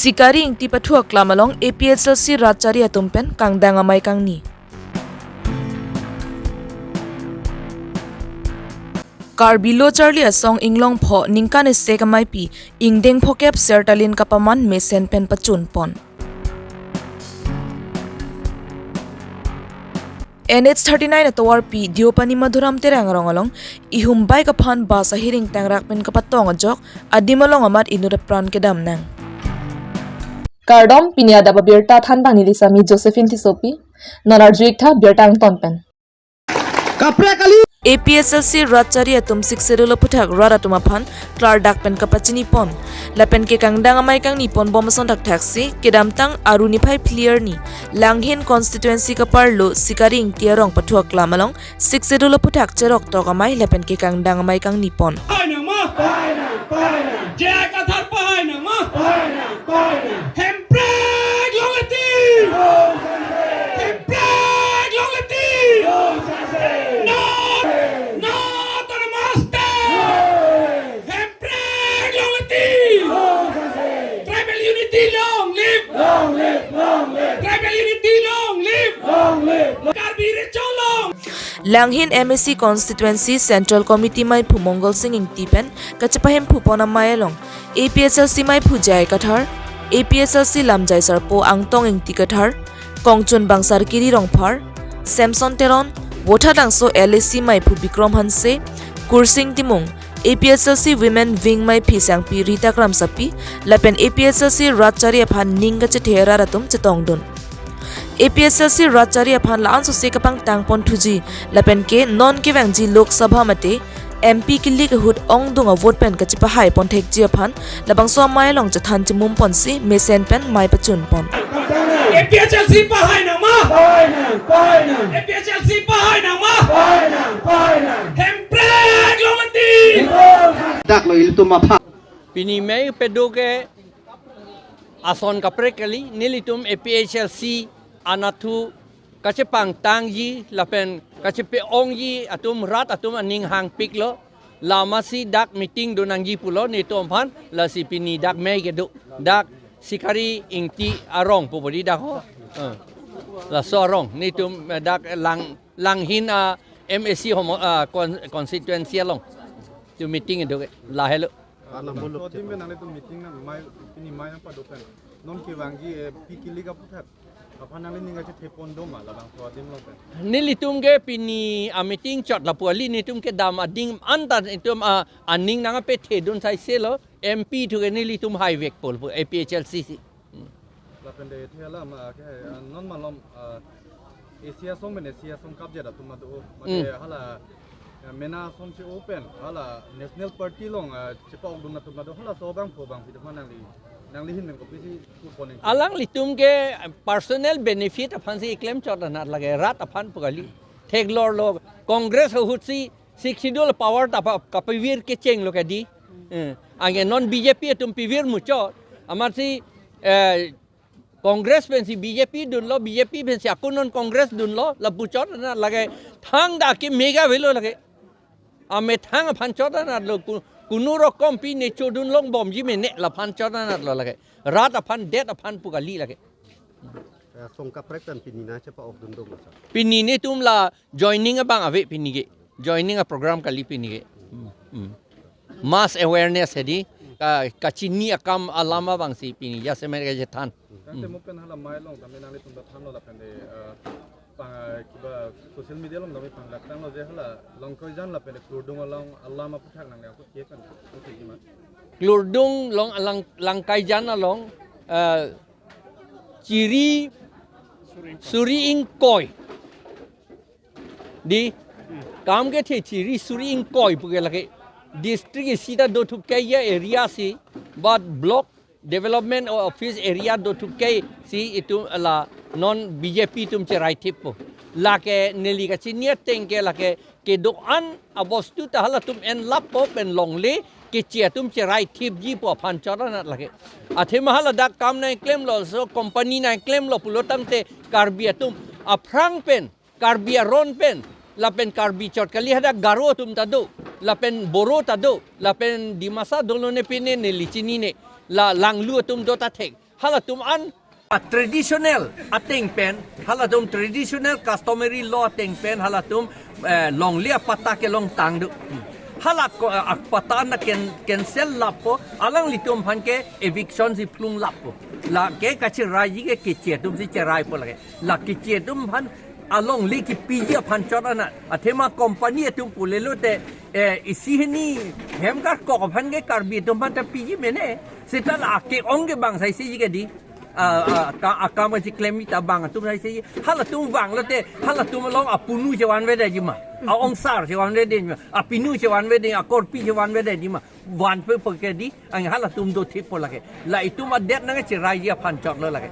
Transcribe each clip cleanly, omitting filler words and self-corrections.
Sikari ingti pathua klamalong APSLC Ratchari atumpen kang dangamay kang ni. Karbi Longri asong inglong pho ningkan isse kamay pi ingdeng phokep sertalin kapaman mesen pen pachun pon. NH39 atawar pi diopani madhuram terang rongalong ihumbai kaphan basa hiring tangrak pen kapatong ajok adimalong amat inurap pran kedam nang. Karbi Longri Abirta thanbang ni lisami Josephine Tisopi nonarjuik tha birtang tonpen. APSLC Ratchari atum sikserula puthak rara tumaphan klar dakpen kapachini pon lapen ke kangdang amai kang ni pon bomason dak taxi kedamtang aruni phai clear ni langhin constituency kaparlo sikari ingtiarong pathua klamalong sikserula puthak cherok tok amai lapen ke kangdang amai kang ni pon Langhin MSC Constituency Central Committee mai phu Mongol Singh ingtipen kachapahem phu pona mayalong APSLC mai phu jai kathar APSLC lamjai sarpo angtong ingti kathar kongchun bangsar kiri rongphar Samson Teron wotha dangso LAC mai phu Bikram Hanse Kursing Timung APSLC Women Wing mai phisang pi Rita Kram sapi lapen APSLC Ratchari aphan ninga chethera ratum chetongdun APSLC Ratchari aphan laan so sekapang tangpon thuji lapen ke non ke wangji Lok Sabha mate MP killi ke hut ong dunga vote pen kachipa hai pon thek ji aphan labang so mai long chathan chimum pon si mesen pen mai pachun pon APSLC pa hai na ma APSLC pa hai na ma hemprek lomati dak lo ilu ma pha Pinimay pedoke ason kaprekali nilitum APSLC anatu kachepang tangji lapen kachepe ongji atum rat atum aning hang piklo lamasi dak meeting donangji pulo nitom phan la si pini dak mai gedu dak sikari ingti arong pobodi dak ho la sorong nitum dak langhin MSC constituency long tu meeting edu la hello alam bolo timbe nang itu meeting na mai ini mai apa dopen non ki wangi pikili ka puthat apa nang ini ngaje thepon do ma labang so adim lo pen nilitum ge pini a meeting chot la puali nitum ke dam ading antan itum aning nang pe thedun sai selo MP thu ge nilitum highway pol APHLC lapen de thela ma ke non malom Asia song men Asia song kap jada tum do mate hala mena som che open hala national party long chepok dum na tum do hala so bang pho bang pidman nang li hin men ko pisi couponing alang litum ge personal benefit aphan si claim chot na lage rat aphan pugali theglor lo congress hutsi sikidol power ta kapivir ke cheng lo kadi ange non BJP tum pivir mucho amar si congress pen si BJP dun lo BJP pen si akun non congress dun lo la buchot na lage thang da ke mega velo lage ame thang aphan chot na lo kuno rokom pi ne chodun long bom ji me ne la phan chot na lo lage rat aphan det aphan pugali lage song ka prekan pini na chepa ok dum do ma pini ne tum la joining abang ave pini ge joining a program kali pini ge mass awareness hedi ka chini akam alama bang si pini ya se mer ge than kante mopen hala mai long tambe nang tum da than lo la pende pang kiba social media long dami pang laktang lo je hala long ko jan la pende kludung long allah ma puthak nang ko ke kan ko ti ma klurdung long langkai jana long ciri suri ingkoi di काम के थे चिरी सुरी इंकोई पुगे लगे district सीधा दो ठुके ये area सी बाद block development office area दो ठुके सी इतुम अला नॉन बीजेपी तुम चे राइट टिप लाके नेली का चिनिया टेंके लाके के दो अन अबस्तु तहला तुम एन लापो पेन लोंगले के चे तुम चे राइट टिप जी पो फांचरा ना लगे अथे महला दा काम ना क्लेम लो सो कंपनी ना क्लेम लो पुलोतम ते कार्बिया तुम अफ्रांग pen कार्बिया Ron pen lapen karbi chot kali hada garo tum tado lapen boro tado lapen dimasa dolone pine ne lichini ne la langlu tum dota thek halatum an traditional ateng pen halatum traditional customary law ateng pen halatum long lia pata ke long tang du halak ko pata na cancel lapo alang litum han ke eviction si plung lapo la ke kachi raji ke kiche tum si cherai po lage la kiche tum han along li ki pija panchora na athema company tum pulelo te isihni hemgar ko han ke karbi tum han ta piji mene seta la ke onge bang sai si ke di akam si claim ta bang tum sai si hala tum bang lo te hala tum long apunu jawan we de jima a ong sar jawan we de jima apinu jawan we de akor pi jawan we de jima wan pe ke di ang hala tum do thip po lage la itu ma det na ke raji panchor lo lage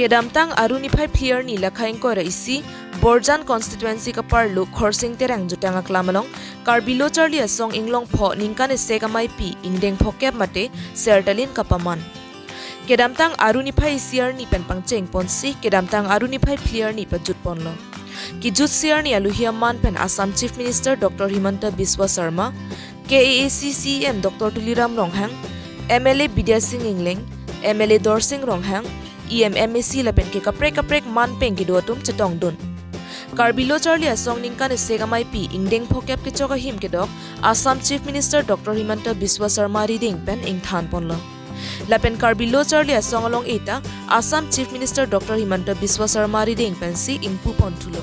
Kedamtang aruniphay player ni lakhaing ko raisi Borjan constituency ka parlo khorsing terang jutang aklamalong Karbilo Charlie asong inglong pho ningkan segamai pi ingdeng phokep mate sertalin kapaman Kedamtang aruniphay siar ni penpang cheng ponsi Kedamtang aruniphay player ni pajut ponlo Kijut siar ni aluhia man pen Assam Chief Minister Dr. Himanta Biswa Sharma KAAC CM Dr. Tuliram Ronghang MLA Bidya Singh Ingling MLA Dorsing Ronghang EMMAC lapen ke kaprek man peng ki dotum chetong dun Karbilo Charlie asong ningkan segamai pi ingdeng phokep ke choka him ke dok Assam Chief Minister Dr. Himanta Biswa Sharma reading pen ing than ponlo lapen Karbilo Charlie asong along eta Assam Chief Minister Dr. Himanta Biswa Sharma reading pen si impu pontulo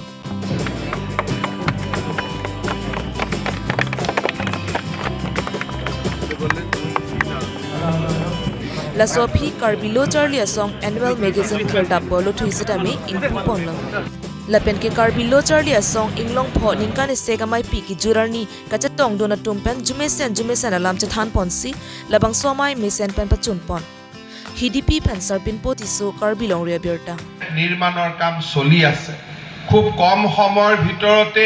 La Sophie Karbilo Charlie asong annual magazine cleared up bolo thuisetami impu ponlo lapen ke Karbilo Charlie asong inglong pho ningkan segamai pi ki jurarni kachatong dona tumpen jumesen alam chathan ponsi labang somai mesen pen pachun pon HDP pen sarpin potiso Karbi Longri Abirta নিৰ্মাণৰ কাম চলি আছে খুব কম সময়ৰ ভিতৰতে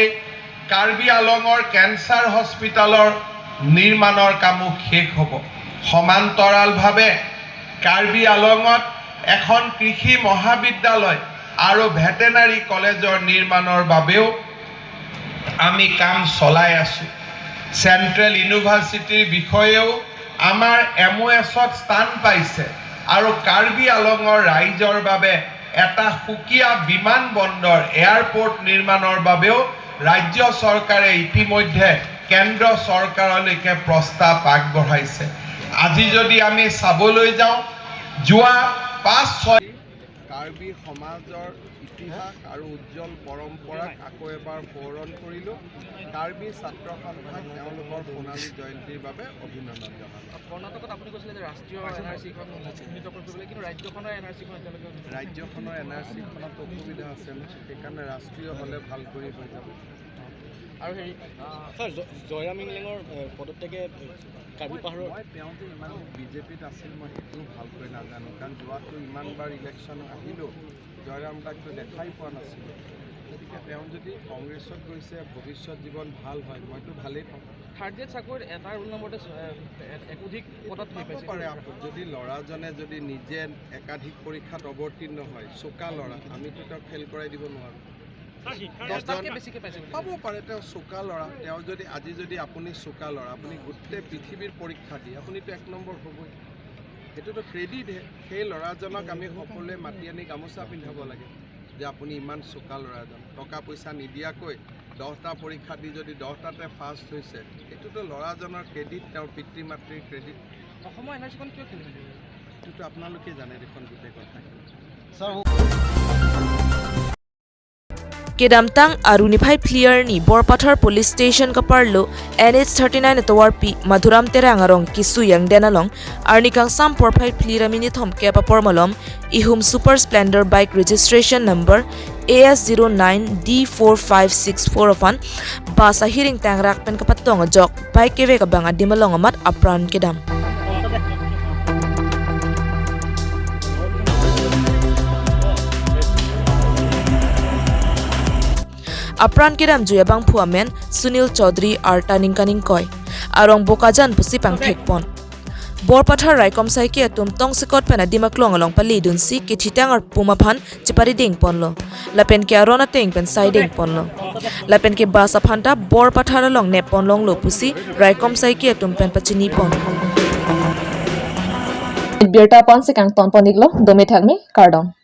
Karbi আলঙৰ cancer হস্পিটালৰ নিৰ্মাণৰ কামো শেষ হ'ব সমান্তৰালভাৱে কাৰ্বি আলঙত এখন কৃষি মহাবিদ্যালয় আৰু ভেটেনাৰী কলেজৰ নিৰ্মাণৰ বাবেও আমি কাম চলাই আছো সেন্ট্ৰেল ইউনিভাৰ্চিটিৰ বিষয়েও আমাৰ এমওএছত স্থান পাইছে আৰু কাৰ্বি আলঙৰ ৰাইজৰ বাবে এটা সুকিয়া বিমান বন্দৰ এয়াৰপোৰ্ট নিৰ্মাণৰ বাবেও ৰাজ্য চৰকাৰে ইতিমধ্যে কেন্দ্ৰ চৰকাৰলৈকে প্ৰস্তাৱ আগবঢ়াইছে আজি যদি আমি চাবলৈ যাওঁ যোৱা 5-6 কাৰ্বি সমাজৰ ইতিহাস আৰু উজ্জ্বল পৰম্পৰাক আকৌ এবাৰ সোঁৱৰণ কৰিলো কাৰ্বি ছাত্ৰ সন্থাক তেওঁলোকৰ সোণালী জয়ন্তীৰ বাবে অভিনন্দন জনালো কৰ্ণাটকত আপুনি কৈছিলে যে ৰাষ্ট্ৰীয় এনআৰচিখন উন্নীত কৰিবলৈ কিন্তু ৰাজ্যখনৰ এনআৰচিখনত অসুবিধা আছে সেইকাৰণে ৰাষ্ট্ৰীয় হ'লে ভাল কৰি হৈ যাব আৰু হেৰি ছাৰ জয়ৰাম ইংলেঙৰ পদত্যাগে কাৰ্বি পাহাৰৰ তেওঁ যে ইমান বিজেপিত আছিল মই সেইটোও ভালকৈ নাজানো কাৰণ যোৱাটো ইমানবাৰ ইলেকশ্যন আহিলোঁ জয়ৰাম দাকটো দেখাই পোৱা নাছিলোঁ গতিকে তেওঁ যদি কংগ্ৰেছত গৈছে ভৱিষ্যত জীৱন ভাল হয় মইতো ভালেই পাওঁ থাৰ্ড গ্ৰেড চাকৰিত এটা ৰোল নম্বৰতে একাধিক পদত হৈ পাইছে পাৰে যদি ল'ৰাজনে যদি নিজে একাধিক পৰীক্ষাত অৱতীৰ্ণ হয় চোকা ল'ৰা আমিতো তেওঁক ফেইল কৰাই দিব নোৱাৰোঁ পাব পাৰে তেওঁ চোকা ল'ৰা তেওঁ যদি আজি যদি আপুনি চোকা ল'ৰা আপুনি গোটেই পৃথিৱীৰ পৰীক্ষা দিয়ে আপুনিতো 1 নম্বৰ হ'বই সেইটোতো ক্ৰেডিটহে সেই ল'ৰাজনক আমি সকলোৱে মাতি আনি গামোচা পিন্ধাব লাগে যে আপুনি ইমান চোকা ল'ৰাজন টকা পইচা নিদিয়াকৈ 10টা পৰীক্ষা দি যদি 10টাতে ফাৰ্ষ্ট হৈছে এইটোতো ল'ৰাজনৰ ক্ৰেডিট তেওঁৰ পিতৃ মাতৃৰ ক্ৰেডিট অসমৰ এনআৰচিখন কিয় খেলিব এইটোতো আপোনালোকে জানে দেখোন গোটেই কথাখিনি Kedamtang aruniphay player ni Borpathar Police Station kaparlo NH39 atawar pi Madhuram terangarong kisu yang denalong arnikang sam porphay player mini thomke papormalom ihum Super Splendor bike registration number AS09D4564 basa hiring tangrak pen kapatong jok bike keve kabang adimalong amat apran kedam Apran kedam juyabang phuamen Sunil Chaudhary arta ningkaning koi arong bokajan pusi pangthek pon Borpathar Raikom Sai ki atum tong sekot pena dimaklong along pali dunsi ki thitang ar pumaphan chipari ding ponlo lapen ke arona teng pen sai ding ponlo lapen ke basa phanta Borpathar along ne ponlong lo pusi Raikom Sai ki atum pen pachini pon Abirta pon sekang ton poniglo dome thalme kardom